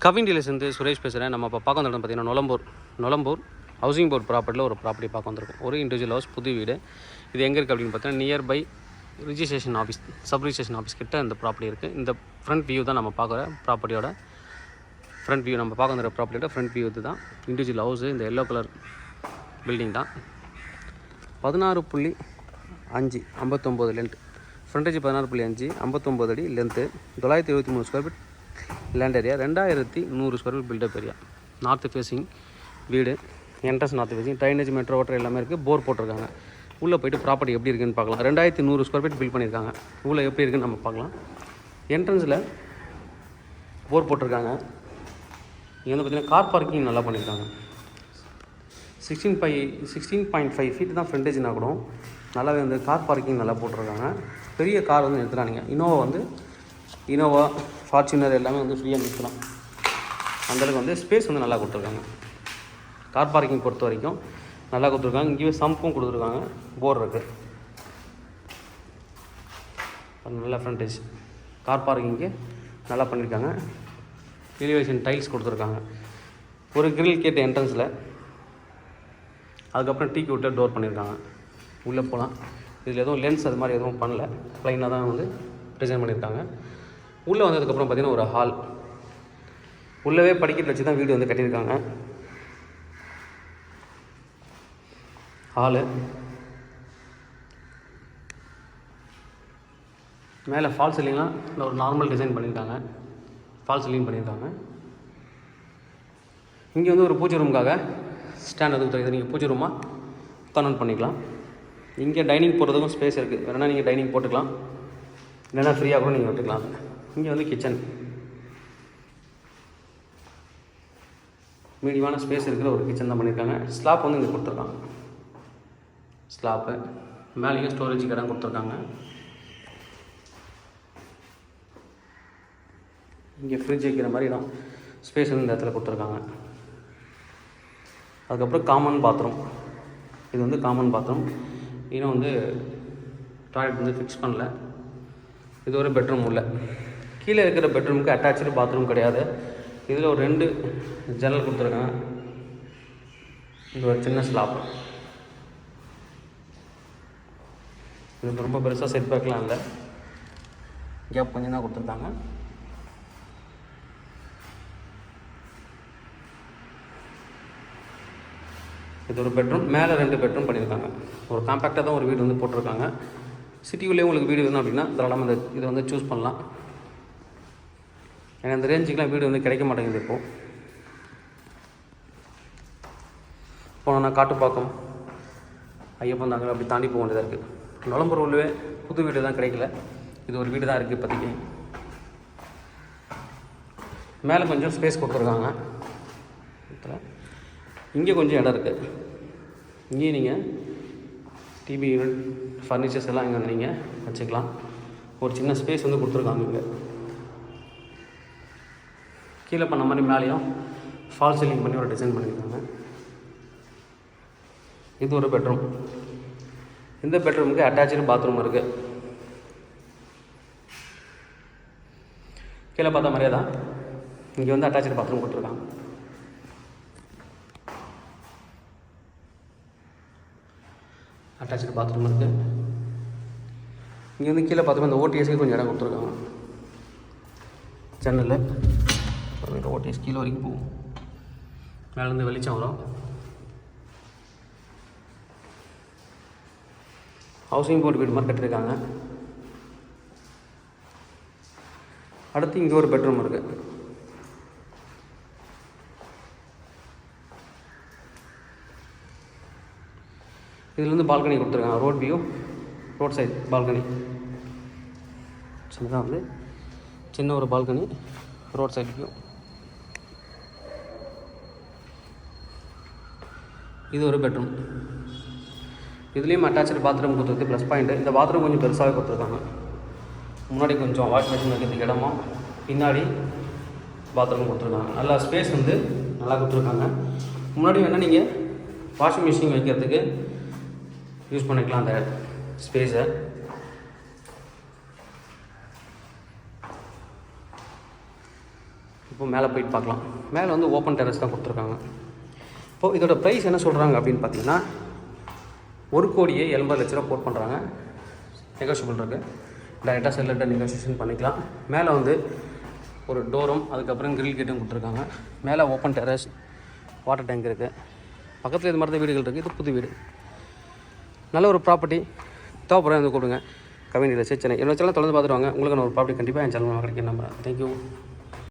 கவின் டீலர்ஸ்லேருந்து சுரேஷ் பேசுகிறேன். நம்ம இப்போ பார்க்க வந்த இடம் பார்த்தீங்கன்னா நொலம்பூர் ஹவுசிங் போர்ட் ப்ராப்பர்ட்டியில் ஒரு ப்ராப்பர்ட்டி பார்க்க வந்திருக்கும். ஒரு இண்டிவிஜுவல் ஹவுஸ், புது வீடு. இது எங்கே இருக்குது அப்படின்னு பார்த்தீங்கன்னா nearby registration office, sub registration office கிட்ட இந்த ப்ராப்பர்ட்டி இருக்குது. இந்த ஃப்ரண்ட் வியூ தான் நம்ம பார்க்குற ப்ராப்பர்ட்டியோட ஃப்ரண்ட் வியூ. நம்ம பார்க்க வந்த ப்ராப்பர்ட்டியோட ஃப்ரண்ட் வியூ இது தான். இண்டிவிஜுவல் ஹவுஸு, இந்த எல்லோ கலர் பில்டிங் தான். 16.5 59 லென்த், ஃப்ரண்டேஜ் 16.5 59 அடி length, 973 square feet land area, 2100 square feet built up area, north facing வீடு, entrance north facing, drainage, metro water எல்லாமே இருக்குது. போர் போட்டிருக்காங்க. உள்ளே போய்ட்டு ப்ராப்பர்ட்டி எப்படி இருக்குன்னு பார்க்கலாம். 2100 ஸ்கொயர் ஃபீட் பில்ட் பண்ணியிருக்காங்க. உள்ளே எப்படி இருக்குன்னு நம்ம பார்க்கலாம். என்ட்ரன்ஸில் போர் போட்டிருக்காங்க. இங்கே வந்து பார்த்திங்கன்னா கார் பார்க்கிங் நல்லா பண்ணியிருக்காங்க. 16.5 ஃபீட் தான் ஃப்ரண்டேஜ்னா கூட நல்லாவே வந்து கார் பார்க்கிங் நல்லா போட்டிருக்காங்க. பெரிய கார் வந்து நிறுத்தலாம். நீங்கள் இனோவா ஃபார்ச்சுனர் எல்லாமே வந்து ஃப்ரீயாக நிறுத்தலாம். அந்தளவுக்கு வந்து ஸ்பேஸ் வந்து நல்லா கொடுத்துருக்காங்க. கார் பார்க்கிங் பொறுத்த வரைக்கும் நல்லா கொடுத்துருக்காங்க. இங்கேயே சம்பும் கொடுத்துருக்காங்க. போர் இருக்குது. நல்ல ஃப்ரண்டேஜ், கார் பார்க்கிங்கு நல்லா பண்ணியிருக்காங்க. எலிவேஷன் டைல்ஸ் கொடுத்துருக்காங்க. ஒரு கிரில் கேட் என்ட்ரன்ஸில், அதுக்கப்புறம் டீ விட்டு டோர் பண்ணியிருக்காங்க. உள்ளே போகலாம். இதில் எதுவும் லென்ஸ் அது மாதிரி எதுவும் பண்ணல, ப்ளைனாக தான் வந்து டிசைன் பண்ணியிருக்காங்க. உள்ளே வந்ததுக்கப்புறம் பார்த்திங்கன்னா ஒரு ஹால், உள்ளவே படிக்கட்டு வச்சு தான் வீடு வந்து கட்டியிருக்காங்க. ஹாலு மேலே ஃபால் சீலிங்லாம் ஒரு நார்மல் டிசைன் பண்ணியிருக்காங்க. ஃபால் சீலிங் பண்ணியிருக்காங்க. இங்கே வந்து ஒரு பூஜை ரூமுக்காக ஸ்டாண்ட் வந்து கொடுத்துருக்கு. நீங்கள் பூஜை ரூமாக கன்வெர்ட் பண்ணிக்கலாம். இங்கே டைனிங் போடுறதுக்கும் ஸ்பேஸ் இருக்குது. வேணுன்னா நீங்கள் டைனிங் போட்டுக்கலாம், இல்லைன்னா ஃப்ரீயாக கூட நீங்கள் விட்டுக்கலாம். இங்கே வந்து கிச்சன், மீடியமான ஸ்பேஸ் இருக்கிற ஒரு கிச்சன் தான் பண்ணியிருக்காங்க. ஸ்லாப் வந்து இங்கே கொடுத்துருக்காங்க. ஸ்லாப்பு மேலேயும் ஸ்டோரேஜுக்கு இடம் கொடுத்துருக்காங்க. இங்கே ஃப்ரிட்ஜ் வைக்கிற மாதிரி இடம் ஸ்பேஸ் வந்து இந்த இடத்துல கொடுத்துருக்காங்க. அதுக்கப்புறம் காமன் பாத்ரூம். இது வந்து காமன் பாத்ரூம். இன்னும் வந்து டாய்லெட் வந்து ஃபிக்ஸ் பண்ணல. இது ஒரு பெட்ரூம். உள்ள கீழே இருக்கிற பெட்ரூமுக்கு அட்டாச்சு பாத்ரூம் கிடையாது. இதில் ஒரு 2 ஜன்னல் கொடுத்துருக்காங்க. இது ஒரு சின்ன ஸ்லாப். இது ரொம்ப பெருசாக செட் பேக்லாம் இல்லை, கேப் கொஞ்சம் தான் கொடுத்துருக்காங்க. இது ஒரு பெட்ரூம். மேலே 2 பெட்ரூம் பண்ணியிருக்காங்க. ஒரு காம்பேக்டாக தான் ஒரு வீடு வந்து போட்டிருக்காங்க. சிட்டிக்குள்ளேயே உங்களுக்கு வீடு வேணும் அப்படின்னா தாராளமாக இதை வந்து சூஸ் பண்ணலாம். ஏன்னா இந்த ரேஞ்சுக்கெலாம் வீடு வந்து கிடைக்க மாட்டேங்குது. இப்போது போனோன்னா காட்டுப்பாக்கம், ஐயப்பன் தாங்க அப்படி தாண்டி போக வேண்டியதாக இருக்குது. நொலம்பூர் உள்ளவே புது வீடு தான் கிடைக்கல. இது ஒரு வீடு தான் இருக்குது இப்போதைக்கு. மேலே கொஞ்சம் ஸ்பேஸ் கொடுத்துருக்காங்க. இங்கே கொஞ்சம் இடம் இருக்குது. இங்கேயும் நீங்கள் டிவி யூனிட், ஃபர்னிச்சர்ஸ் எல்லாம் இங்கே வந்து நீங்கள் வச்சுக்கலாம். ஒரு சின்ன ஸ்பேஸ் வந்து கொடுத்துருக்காங்க. இங்கே கீழே பண்ண மாதிரி மேலேயும் ஃபால் சீலிங் பண்ணி ஒரு டிசைன் பண்ணியிருக்காங்க. இது ஒரு பெட்ரூம். இந்த பெட்ரூமுக்கு அட்டாச்சு பாத்ரூம் இருக்குது. கீழே பார்த்த மாதிரியே தான் இங்கே வந்து அட்டாச்சு பாத்ரூம் கொடுத்துருக்காங்க. அட்டாச்சு பாத்ரூம் இருக்குது. இங்கே வந்து கீழே பார்த்தோம்னா இந்த ஓடிஎஸ்க்கு கொஞ்சம் இடம் கொடுத்துருக்காங்க. ஜன்னலில் ஓடிஎஸ் கீழே வரைக்கும் போகும். மேலேருந்து வெளிச்சம் வரும். ஹவுசிங் போர்டு வீடு மாதிரி கட்டியிருக்காங்க. அடுத்து இங்கே ஒரு பெட்ரூம் இருக்குது. இதில் வந்து பால்கனி கொடுத்துருக்காங்க. Road view, road side balcony. சின்னதாக வந்து சின்ன ஒரு பால்கனி, ரோட் சைட் வியூ. இது ஒரு பெட்ரூம். இதுலேயும் அட்டாச்சு பாத்ரூம் கொடுத்துருக்கு. ப்ளஸ் பாயிண்ட்டு, இந்த பாத்ரூம் கொஞ்சம் பெருசாகவே கொடுத்துருக்காங்க. முன்னாடி கொஞ்சம் வாஷ் மிஷின் வைக்கிறதுக்கு இடமும், பின்னாடி பாத்ரூம் கொடுத்துருக்காங்க. நல்லா ஸ்பேஸ் வந்து நல்லா கொடுத்துருக்காங்க. முன்னாடி வேணால் நீங்கள் வாஷிங் மிஷின் வைக்கிறதுக்கு யூஸ் பண்ணிக்கலாம் அந்த ஸ்பேஸை. இப்போ மேலே போயிட்டு பார்க்கலாம். மேலே வந்து ஓப்பன் டெரஸ் தான் கொடுத்துருக்காங்க. இப்போது இதோட ப்ரைஸ் என்ன சொல்கிறாங்க அப்படின்னு பார்த்தீங்கன்னா 1,80,00,000 கோட் பண்ணுறாங்க. நெகோஷியபிள் இருக்குது. டைரெக்டாக செல்லர்கிட்ட நெகோசியேஷன் பண்ணிக்கலாம். மேலே வந்து ஒரு டோரும் அதுக்கப்புறம் கிரில் கேட்டும் கொடுத்துருக்காங்க. மேலே ஓப்பன் டெரஸ், வாட்டர் டேங்க் இருக்குது. பக்கத்தில் இது மாதிரி தான் வீடுகள் இருக்குது. இது புது வீடு, நல்ல ஒரு ப்ராப்பர்ட்டி. தேவைப்படுற வந்து கூப்பிடுங்க. கவிஞர் சென்னை என்னோட சேனல் தொடர்ந்து பார்த்துட்டு வாங்க. உங்களுக்கு நான் ஒரு ப்ராப்பர்ட்டி கண்டிப்பாக என் சேனல் கிடைக்கும் நம்புறேன். தேங்க்யூ.